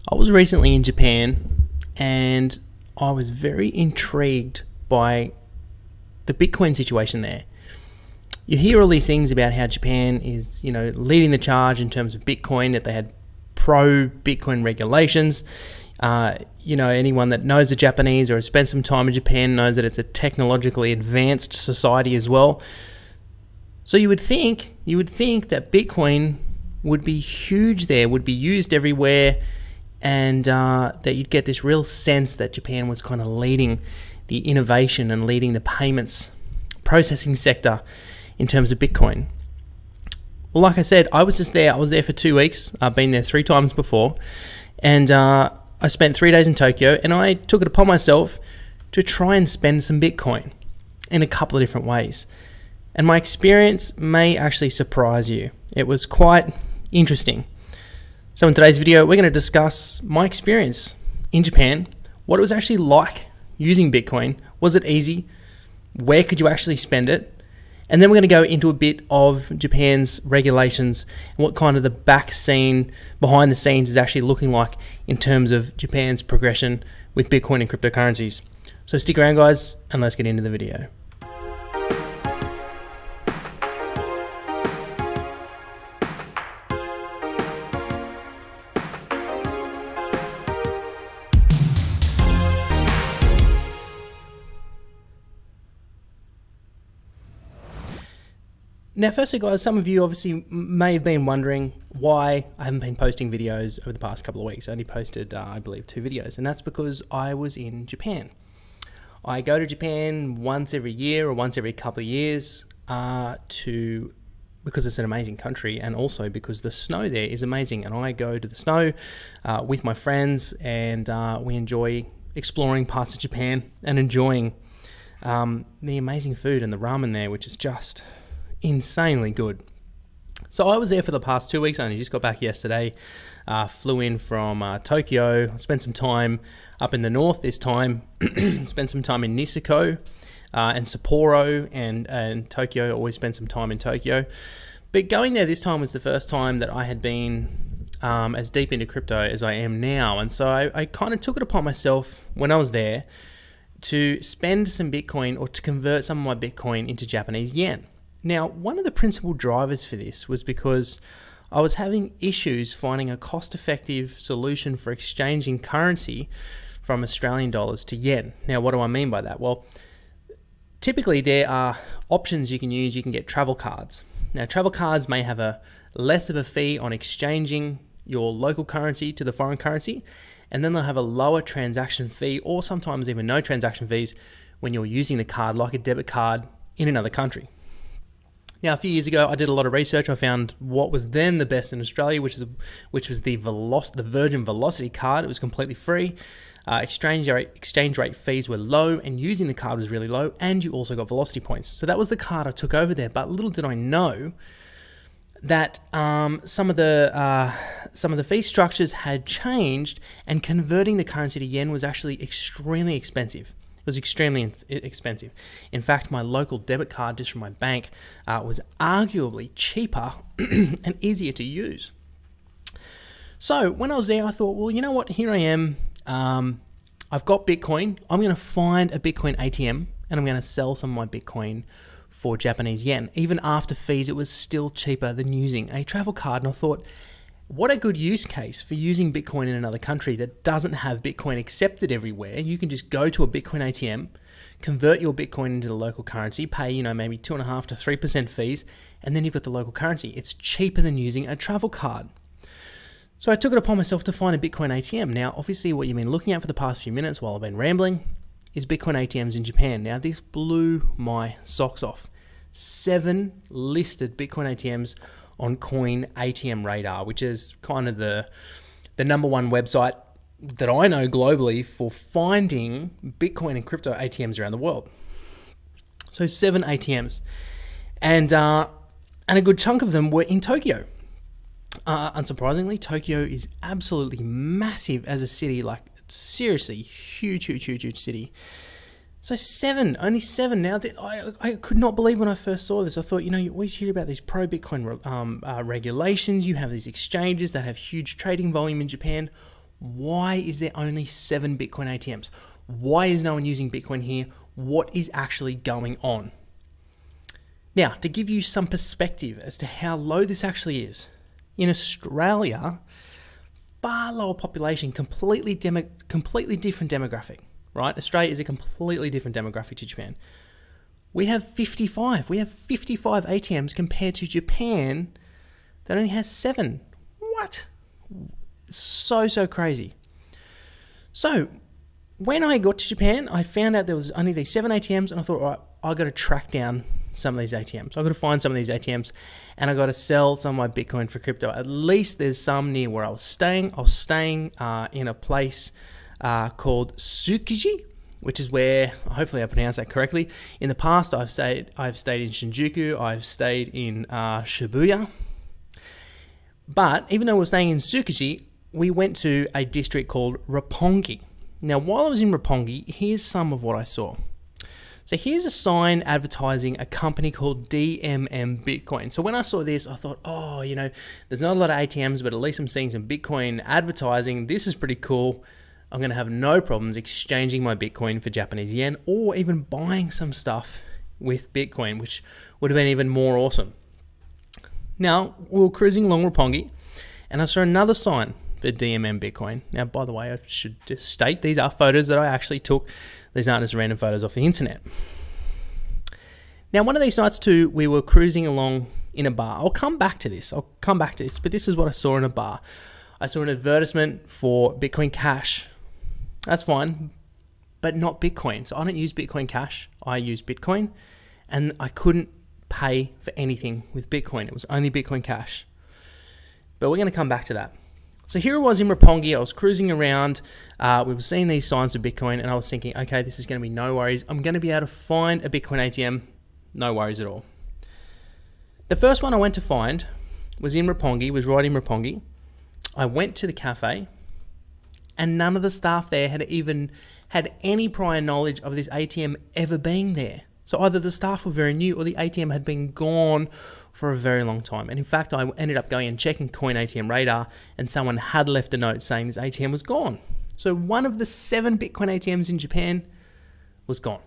I was recently in Japan and I was very intrigued by the Bitcoin situation there. You hear all these things about how Japan is, leading the charge in terms of Bitcoin, that they had pro-Bitcoin regulations. Anyone that knows the Japanese or has spent some time in Japan knows that it's a technologically advanced society as well. So you would think that Bitcoin would be huge there, would be used everywhere, and that you'd get this real sense that Japan was kind of leading the innovation and leading the payments processing sector in terms of Bitcoin. Well, like I said, I was there for 2 weeks. I've been there 3 times before, and I spent 3 days in Tokyo, and I took it upon myself to try and spend some Bitcoin in a couple of different ways. And my experience may actually surprise you. It was quite interesting. So in today's video, we're going to discuss my experience in Japan, what it was actually like using Bitcoin. Was it easy? Where could you actually spend it? And then we're going to go into a bit of Japan's regulations and what kind of the behind the scenes is actually looking like in terms of Japan's progression with Bitcoin and cryptocurrencies. So stick around, guys, and let's get into the video. Now, firstly, guys, some of you obviously may have been wondering why I haven't been posting videos over the past couple of weeks. I only posted, I believe, 2 videos, and that's because I was in Japan. I go to Japan once every year or once every couple of years because it's an amazing country, and also because the snow there is amazing. And I go to the snow with my friends, and we enjoy exploring parts of Japan and enjoying the amazing food and the ramen there, which is just insanely good. So I was there for the past 2 weeks. I only just got back yesterday. Flew in from Tokyo. Spent some time up in the north this time. Spent some time in Niseko and Sapporo, and Tokyo. Always spend some time in Tokyo. But going there this time was the first time that I had been as deep into crypto as I am now. And so I kind of took it upon myself when I was there to spend some Bitcoin, or to convert some of my Bitcoin into Japanese yen. Now, one of the principal drivers for this was because I was having issues finding a cost-effective solution for exchanging currency from Australian dollars to yen. Now, what do I mean by that? Well, typically there are options you can use. You can get travel cards. Now, travel cards may have less of a fee on exchanging your local currency to the foreign currency, and then they'll have a lower transaction fee, or sometimes even no transaction fees when you're using the card, like a debit card, in another country. Now, a few years ago, I did a lot of research. I found what was then the best in Australia, which was the Virgin Velocity card. It was completely free. Exchange rate fees were low, and using the card was really low, and you also got Velocity points. So that was the card I took over there. But little did I know that some of the fee structures had changed, and converting the currency to yen was actually extremely expensive. It was extremely expensive. In fact, my local debit card just from my bank was arguably cheaper and easier to use. So when I was there, I thought, well, you know what? Here I am. I've got Bitcoin. I'm going to find a Bitcoin ATM, and I'm going to sell some of my Bitcoin for Japanese yen. Even after fees, it was still cheaper than using a travel card. And I thought, what a good use case for using Bitcoin in another country that doesn't have Bitcoin accepted everywhere. You can just go to a Bitcoin ATM, convert your Bitcoin into the local currency, pay, maybe 2.5% to 3% fees, and then you've got the local currency. It's cheaper than using a travel card. So I took it upon myself to find a Bitcoin ATM. Now, obviously, what you've been looking at for the past few minutes while I've been rambling is Bitcoin ATMs in Japan. Now, this blew my socks off. 7 listed Bitcoin ATMs on Coin ATM Radar, which is kind of the #1 website that I know globally for finding Bitcoin and crypto ATMs around the world. So 7 ATMs, and a good chunk of them were in Tokyo. Unsurprisingly, Tokyo is absolutely massive as a city, like seriously huge city. So only seven. Now, I could not believe when I first saw this. I thought, you always hear about these pro-Bitcoin regulations. You have these exchanges that have huge trading volume in Japan. Why is there only 7 Bitcoin ATMs? Why is no one using Bitcoin here? What is actually going on? Now, to give you some perspective as to how low this actually is, in Australia, far lower population, completely different demographic, right? Australia is a completely different demographic to Japan. We have 55. We have 55 ATMs compared to Japan that only has 7. What? So crazy. So when I got to Japan, I found out there was only these 7 ATMs, and I thought, all right, I got to track down some of these ATMs. I've got to find some of these ATMs, and I got to sell some of my Bitcoin for crypto. At least there's some near where I was staying. I was staying in a place called Tsukiji, which is where, hopefully I pronounced that correctly. In the past, I've stayed in Shinjuku, I've stayed in Shibuya. But even though we're staying in Tsukiji, we went to a district called Roppongi. Now, while I was in Roppongi, here's some of what I saw. So here's a sign advertising a company called DMM Bitcoin. So when I saw this, I thought, oh, you know, there's not a lot of ATMs, but at least I'm seeing some Bitcoin advertising. This is pretty cool. I'm going to have no problems exchanging my Bitcoin for Japanese yen, or even buying some stuff with Bitcoin, which would have been even more awesome. Now, we were cruising along Roppongi, and I saw another sign for DMM Bitcoin. Now, by the way, I should just state these are photos that I actually took. These aren't just random photos off the internet. Now, one of these nights too, we were cruising along in a bar. I'll come back to this, but this is what I saw in a bar. I saw an advertisement for Bitcoin Cash. That's fine, but not Bitcoin. So I don't use Bitcoin Cash, I use Bitcoin, and I couldn't pay for anything with Bitcoin. It was only Bitcoin Cash. But we're going to come back to that. So here I was in Roppongi. I was cruising around. We were seeing these signs of Bitcoin, and I was thinking, okay, this is going to be no worries. I'm going to be able to find a Bitcoin ATM. No worries at all. The first one I went to find was in Roppongi, was right in Roppongi. I went to the cafe, and none of the staff there had even had any prior knowledge of this ATM ever being there. So either the staff were very new, or the ATM had been gone for a very long time. And in fact, I ended up going and checking Coin ATM Radar, and someone had left a note saying this ATM was gone. So one of the 7 Bitcoin ATMs in Japan was gone.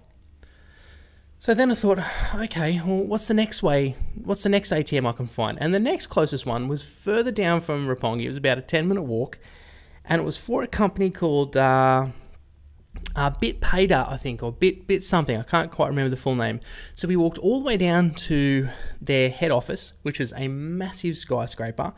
So then I thought, okay, well, what's the next way? What's the next ATM I can find? And the next closest one was further down from Roppongi. It was about a 10-minute walk, and it was for a company called BitPayda, I think, or Bit something. I can't quite remember the full name. So we walked all the way down to their head office, which was a massive skyscraper,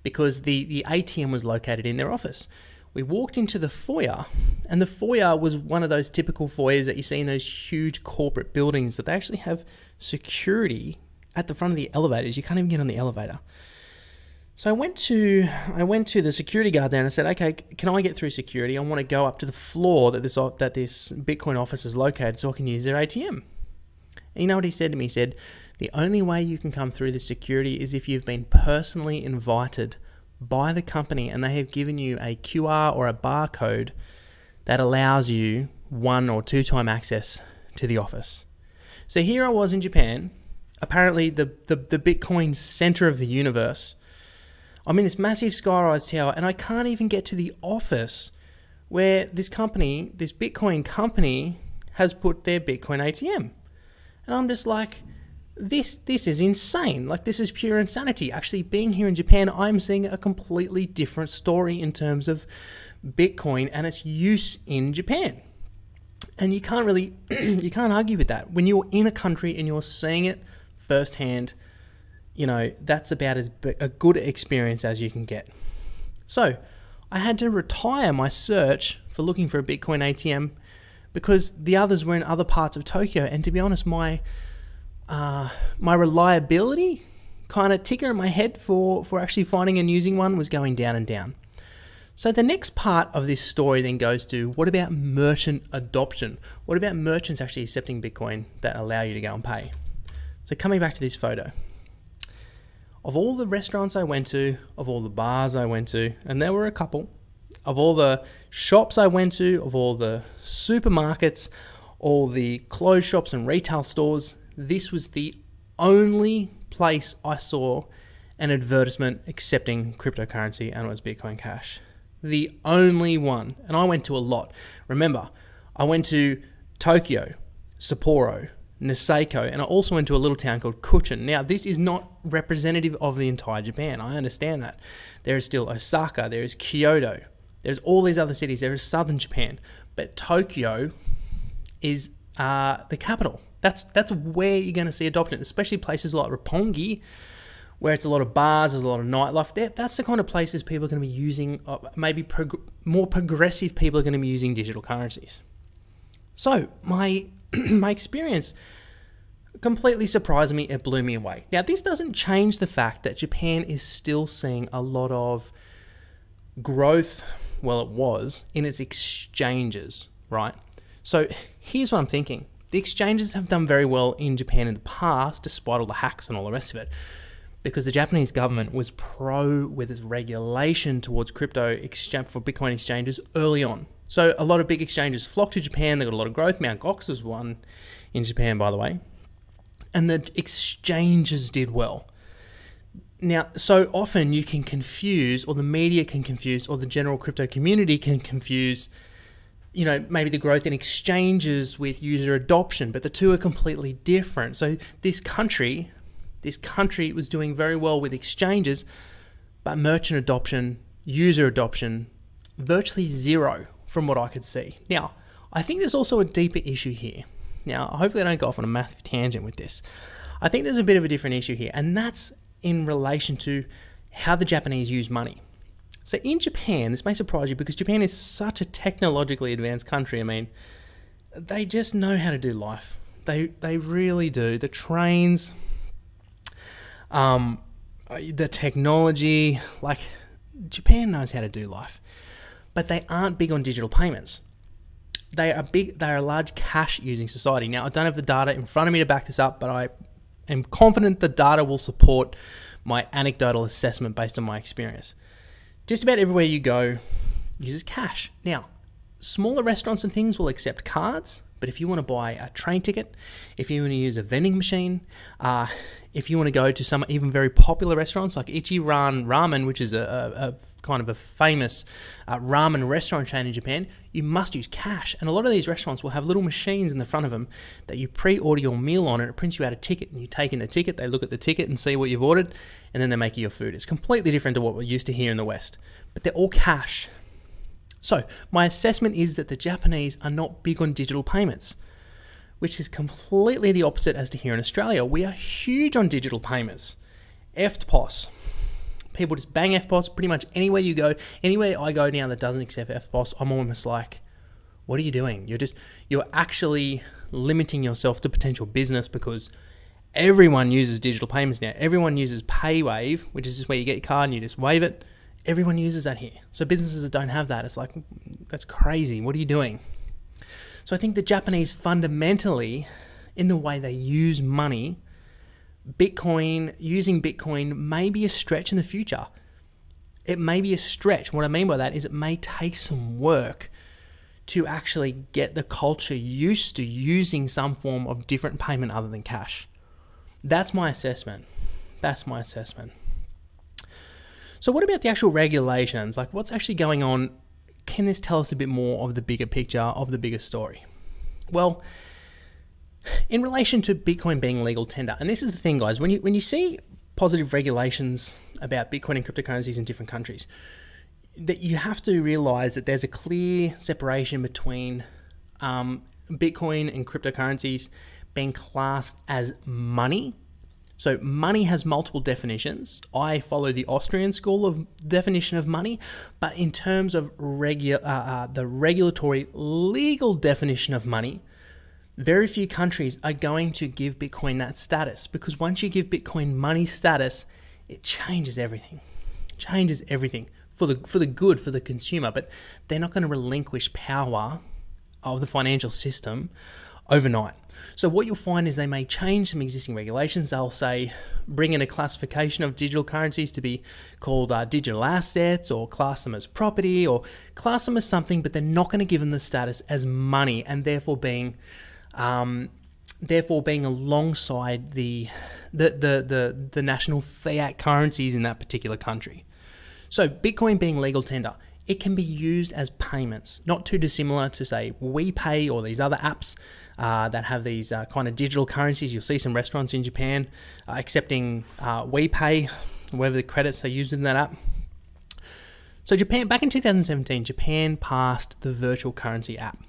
because the ATM was located in their office. We walked into the foyer, and the foyer was one of those typical foyers that you see in those huge corporate buildings that they actually have security at the front of the elevators. You can't even get on the elevator. So I went to the security guard there, and I said, okay, can I get through security? I want to go up to the floor that this Bitcoin office is located so I can use their ATM. And you know what he said to me? He said, the only way you can come through the security is if you've been personally invited by the company and they have given you a QR or a barcode that allows you 1 or 2 time access to the office. So here I was in Japan, apparently the Bitcoin center of the universe. I'm in this massive skyrise tower, and I can't even get to the office where this company, this Bitcoin company, has put their Bitcoin ATM. And I'm just like, this is insane. Like, this is pure insanity. Actually, being here in Japan, I'm seeing a completely different story in terms of Bitcoin and its use in Japan. And you can't really, you can't argue with that. When you're in a country and you're seeing it firsthand, you know, that's about as a good experience as you can get. So I had to retire my search for looking for a Bitcoin ATM because the others were in other parts of Tokyo. And to be honest, my reliability kind of ticker in my head for actually finding and using one was going down and down. So the next part of this story then goes to, what about merchant adoption? What about merchants actually accepting Bitcoin that allow you to go and pay? So coming back to this photo, of all the restaurants I went to, of all the bars I went to, and there were a couple, of all the shops I went to, of all the supermarkets, all the clothes shops and retail stores, this was the only place I saw an advertisement accepting cryptocurrency, and it was Bitcoin Cash. The only one. And I went to a lot. Remember, I went to Tokyo, Sapporo, Niseko, and I also went to a little town called Kuchen. Now, this is not representative of the entire Japan. I understand that. There is still Osaka, there is Kyoto, there's all these other cities, there is southern Japan, but Tokyo is the capital. That's where you're going to see adoption, especially places like Roppongi, where it's a lot of bars, there's a lot of nightlife. That's the kind of places people are going to be using, maybe more progressive people are going to be using digital currencies. So my experience completely surprised me. It blew me away. Now, this doesn't change the fact that Japan is still seeing a lot of growth, well, it was, in its exchanges, right? So here's what I'm thinking. The exchanges have done very well in Japan in the past, despite all the hacks and all the rest of it, because the Japanese government was pro with its regulation towards crypto exchange for Bitcoin exchanges early on. So a lot of big exchanges flocked to Japan. They got a lot of growth. Mt. Gox was one in Japan, by the way. And the exchanges did well. Now, so often you can confuse, or the media can confuse, or the general crypto community can confuse, you know, maybe the growth in exchanges with user adoption, but the two are completely different. So this country was doing very well with exchanges, but merchant adoption, user adoption, virtually zero from what I could see. Now, I think there's also a deeper issue here. Now, hopefully I don't go off on a massive tangent with this. I think there's a bit of a different issue here, and that's in relation to how the Japanese use money. So in Japan, this may surprise you because Japan is such a technologically advanced country. I mean, they just know how to do life. They really do. The trains, the technology, like Japan knows how to do life, but they aren't big on digital payments. They are a large cash using society. Now, I don't have the data in front of me to back this up, but I am confident the data will support my anecdotal assessment based on my experience. Just about everywhere you go uses cash. Now, smaller restaurants and things will accept cards, but if you want to buy a train ticket, if you want to use a vending machine, if you want to go to some even very popular restaurants like Ichiran Ramen, which is a kind of a famous ramen restaurant chain in Japan, you must use cash. And a lot of these restaurants will have little machines in the front of them that you pre-order your meal on, and it prints you out a ticket, and you take in the ticket, they look at the ticket and see what you've ordered, and then they make you your food. It's completely different to what we're used to here in the West, but they're all cash. So my assessment is that the Japanese are not big on digital payments, which is completely the opposite as to here in Australia. We are huge on digital payments. EFTPOS. People just bang EFTPOS pretty much anywhere you go. Anywhere I go now that doesn't accept EFTPOS, I'm almost like, what are you doing? You're actually limiting yourself to potential business, because everyone uses digital payments now. Everyone uses PayWave, which is just where you get your card and you just wave it. Everyone uses that here. So businesses that don't have that, it's like, that's crazy. What are you doing? So I think the Japanese fundamentally, in the way they use money, using Bitcoin may be a stretch in the future. It may be a stretch. What I mean by that is it may take some work to actually get the culture used to using some form of different payment other than cash. That's my assessment. That's my assessment. So what about the actual regulations? Like, what's actually going on? Can this tell us a bit more of the bigger picture, of the bigger story? Well, in relation to Bitcoin being legal tender, and this is the thing, guys, when you see positive regulations about Bitcoin and cryptocurrencies in different countries, that you have to realize that there's a clear separation between Bitcoin and cryptocurrencies being classed as money. So money has multiple definitions. I follow the Austrian school of definition of money, but in terms of the regulatory legal definition of money, very few countries are going to give Bitcoin that status, because once you give Bitcoin money status, it changes everything. It changes everything for the good, for the consumer, but they're not going to relinquish power of the financial system overnight. So what you'll find is they may change some existing regulations. They'll say, bring in a classification of digital currencies to be called digital assets, or class them as property, or class them as something, but they're not going to give them the status as money, and therefore being alongside the national fiat currencies in that particular country. So Bitcoin being legal tender, it can be used as payments, not too dissimilar to, say, WePay or these other apps that have these kind of digital currencies. You'll see some restaurants in Japan accepting WePay, whatever the credits they used in that app. So Japan, back in 2017, Japan passed the Virtual Currency Act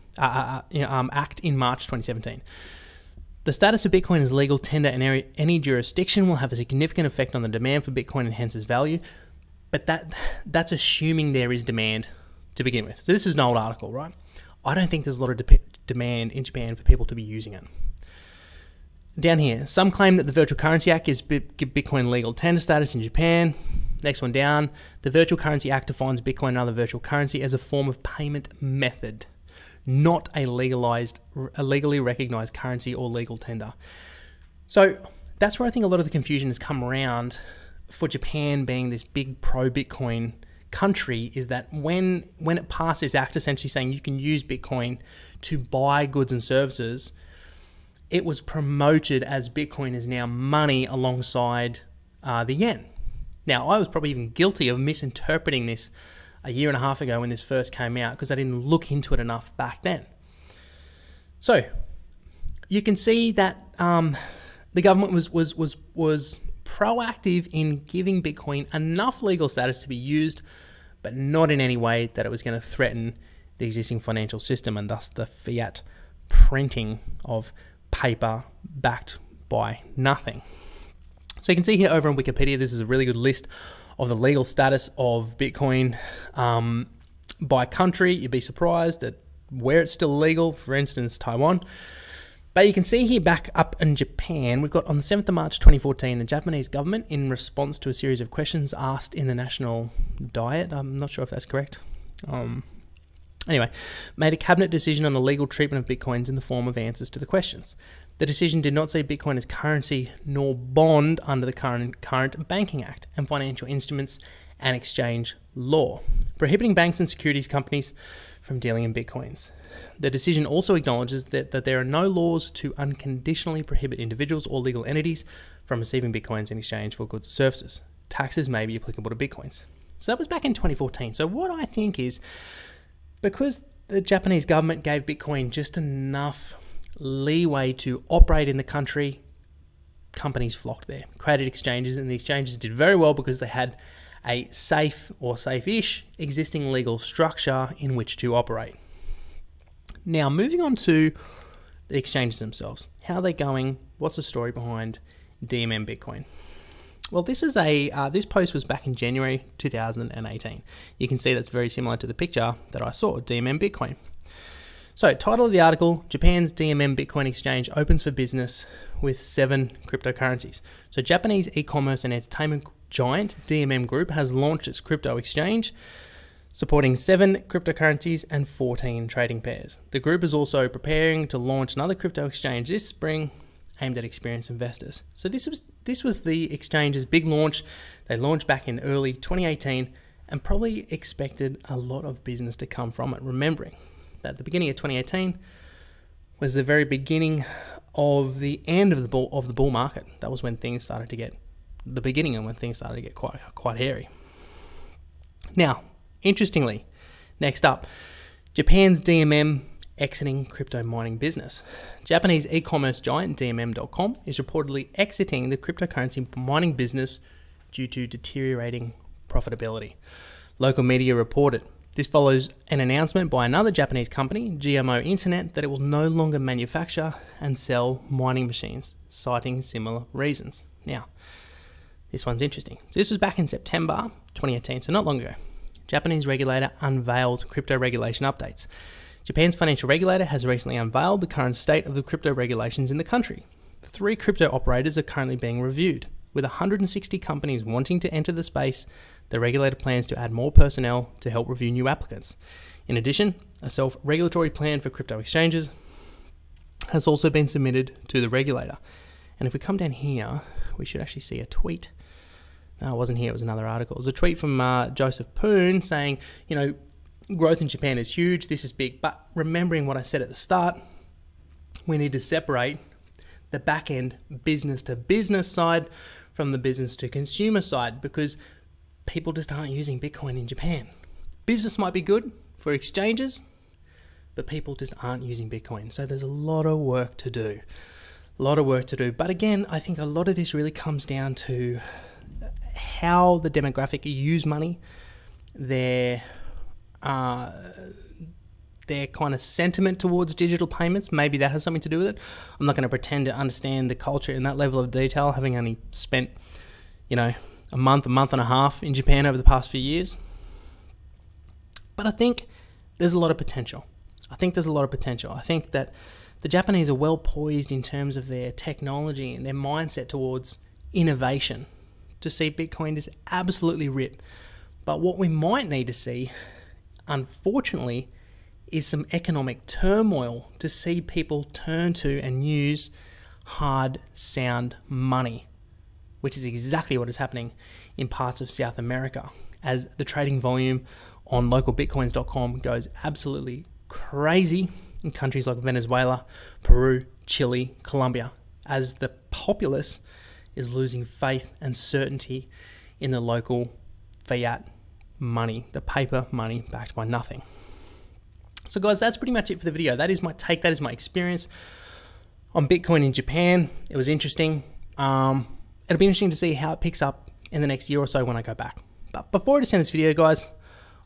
in March 2017. The status of Bitcoin as legal tender in any jurisdiction will have a significant effect on the demand for Bitcoin and hence its value. But that's assuming there is demand to begin with. So this is an old article, right? I don't think there's a lot of demand in Japan for people to be using it. Down here, some claim that the Virtual Currency Act gives Bitcoin legal tender status in Japan. Next one down, the Virtual Currency Act defines Bitcoin and other virtual currency as a form of payment method, not a legally recognized currency or legal tender. So that's where I think a lot of the confusion has come around for Japan being this big pro-Bitcoin country, is that when it passed this act essentially saying you can use Bitcoin to buy goods and services, it was promoted as Bitcoin is now money alongside the yen. Now, I was probably even guilty of misinterpreting this a year and a half ago when this first came out because I didn't look into it enough back then. So you can see that the government was proactive in giving Bitcoin enough legal status to be used, but not in any way that it was going to threaten the existing financial system and thus the fiat printing of paper backed by nothing. So you can see here over on Wikipedia, this is a really good list of the legal status of Bitcoin by country. You'd be surprised at where it's still legal, for instance, Taiwan. But you can see here back up in Japan, we've got on the 7th of March 2014, the Japanese government, in response to a series of questions asked in the National Diet, I'm not sure if that's correct, anyway, made a cabinet decision on the legal treatment of Bitcoins in the form of answers to the questions. The decision did not see Bitcoin as currency nor bond under the current Banking Act and Financial Instruments and Exchange Law, prohibiting banks and securities companies from dealing in Bitcoins. The decision also acknowledges that there are no laws to unconditionally prohibit individuals or legal entities from receiving Bitcoins in exchange for goods and services. Taxes may be applicable to Bitcoins. So that was back in 2014. So what I think is, because the Japanese government gave Bitcoin just enough leeway to operate in the country, companies flocked there, created exchanges, and the exchanges did very well because they had a safe or safe-ish existing legal structure in which to operate. Now, moving on to the exchanges themselves. How are they going? What's the story behind DMM Bitcoin? Well, this is this post was back in January 2018. You can see that's very similar to the picture that I saw, DMM Bitcoin. So, title of the article, Japan's DMM Bitcoin exchange opens for business with 7 cryptocurrencies. So, Japanese e-commerce and entertainment giant DMM Group has launched its crypto exchange, supporting 7 cryptocurrencies and 14 trading pairs. The group is also preparing to launch another crypto exchange this spring aimed at experienced investors. So this was the exchange's big launch. They launched back in early 2018 and probably expected a lot of business to come from it, remembering that the beginning of 2018 was the very beginning of the end of the bull market. That was when things started to get quite hairy. Now, interestingly, next up, Japan's DMM exiting crypto mining business. Japanese e-commerce giant DMM.com is reportedly exiting the cryptocurrency mining business due to deteriorating profitability. Local media reported. This follows an announcement by another Japanese company, GMO Internet, that it will no longer manufacture and sell mining machines, citing similar reasons. Now, this one's interesting. So this was back in September 2018, so not long ago. Japanese regulator unveils crypto regulation updates. Japan's financial regulator has recently unveiled the current state of the crypto regulations in the country. 3 crypto operators are currently being reviewed. With 160 companies wanting to enter the space, the regulator plans to add more personnel to help review new applicants. In addition, a self-regulatory plan for crypto exchanges has also been submitted to the regulator. And if we come down here, we should actually see a tweet. No, it wasn't here, it was another article. It was a tweet from Joseph Poon saying, growth in Japan is huge, this is big, but remembering what I said at the start, we need to separate the back-end business-to-business side from the business-to-consumer side, because people just aren't using Bitcoin in Japan. business might be good for exchanges, but people just aren't using Bitcoin. So there's a lot of work to do. But again, I think a lot of this really comes down to how the demographic use money, their kind of sentiment towards digital payments. Maybe that has something to do with it. I'm not going to pretend to understand the culture in that level of detail, having only spent, a month and a half in Japan over the past few years. But I think there's a lot of potential. I think that the Japanese are well poised in terms of their technology and their mindset towards innovation to see Bitcoin just absolutely rip. But what we might need to see, unfortunately, is some economic turmoil to see people turn to and use hard, sound money, which is exactly what is happening in parts of South America, as the trading volume on localbitcoins.com goes absolutely crazy in countries like Venezuela, Peru, Chile, Colombia, as the populace is losing faith and certainty in the local fiat money, the paper money backed by nothing. So guys, that's pretty much it for the video. That is my take, that is my experience on Bitcoin in Japan. It was interesting. It'll be interesting to see how it picks up in the next year or so when I go back. But before I just end this video, guys,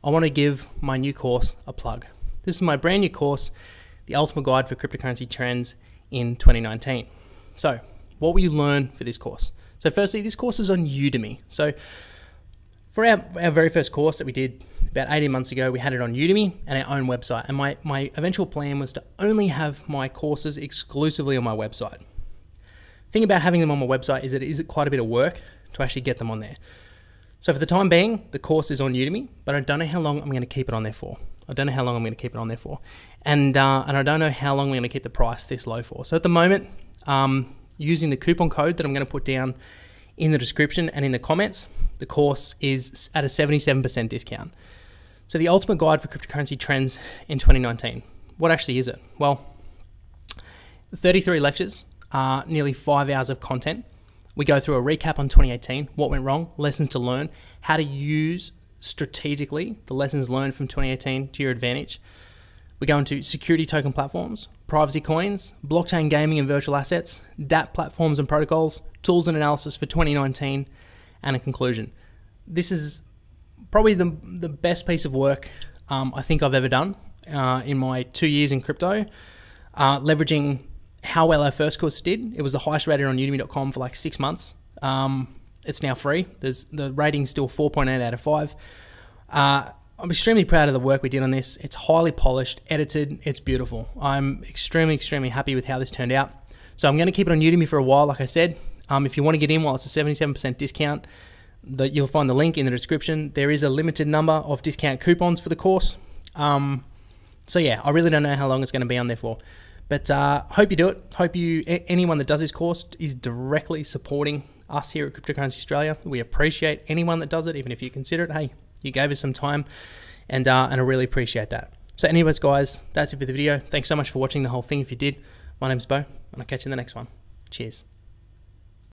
I want to give my new course a plug. This is my brand new course, The Ultimate Guide for Cryptocurrency Trends in 2019. So what will you learn for this course? So firstly, this course is on Udemy. So for our very first course that we did about 18 months ago, we had it on Udemy and our own website. And my eventual plan was to only have my courses exclusively on my website. The thing about having them on my website is that it is quite a bit of work to actually get them on there. So for the time being, the course is on Udemy, but I don't know how long I'm going to keep it on there for. And I don't know how long we're going to keep the price this low for. So at the moment, using the coupon code that I'm going to put down in the description and in the comments, the course is at a 77% discount. So the Ultimate Guide for Cryptocurrency Trends in 2019. What actually is it? Well, 33 lectures, nearly 5 hours of content. We go through a recap on 2018, what went wrong, lessons to learn, how to use strategically the lessons learned from 2018 to your advantage. We go into security token platforms, privacy coins, blockchain gaming and virtual assets, DApp platforms and protocols, tools and analysis for 2019, and a conclusion. This is probably the best piece of work I think I've ever done in my 2 years in crypto, leveraging how well our first course did. It was the highest rated on udemy.com for like 6 months. It's now free. The rating's still 4.8 out of 5. I'm extremely proud of the work we did on this. It's highly polished, edited, it's beautiful. I'm extremely, extremely happy with how this turned out. So I'm going to keep it on Udemy for a while, like I said. If you want to get in while it's a 77% discount, you'll find the link in the description. There is a limited number of discount coupons for the course. So yeah, I really don't know how long it's going to be on there for. But hope you do it. Hope anyone that does this course is directly supporting us here at Cryptocurrency Australia. We appreciate anyone that does it, even if you consider it. Hey, you gave us some time, and I really appreciate that. So anyways, guys, that's it for the video. Thanks so much for watching the whole thing if you did. My name's Bo, and I'll catch you in the next one. Cheers.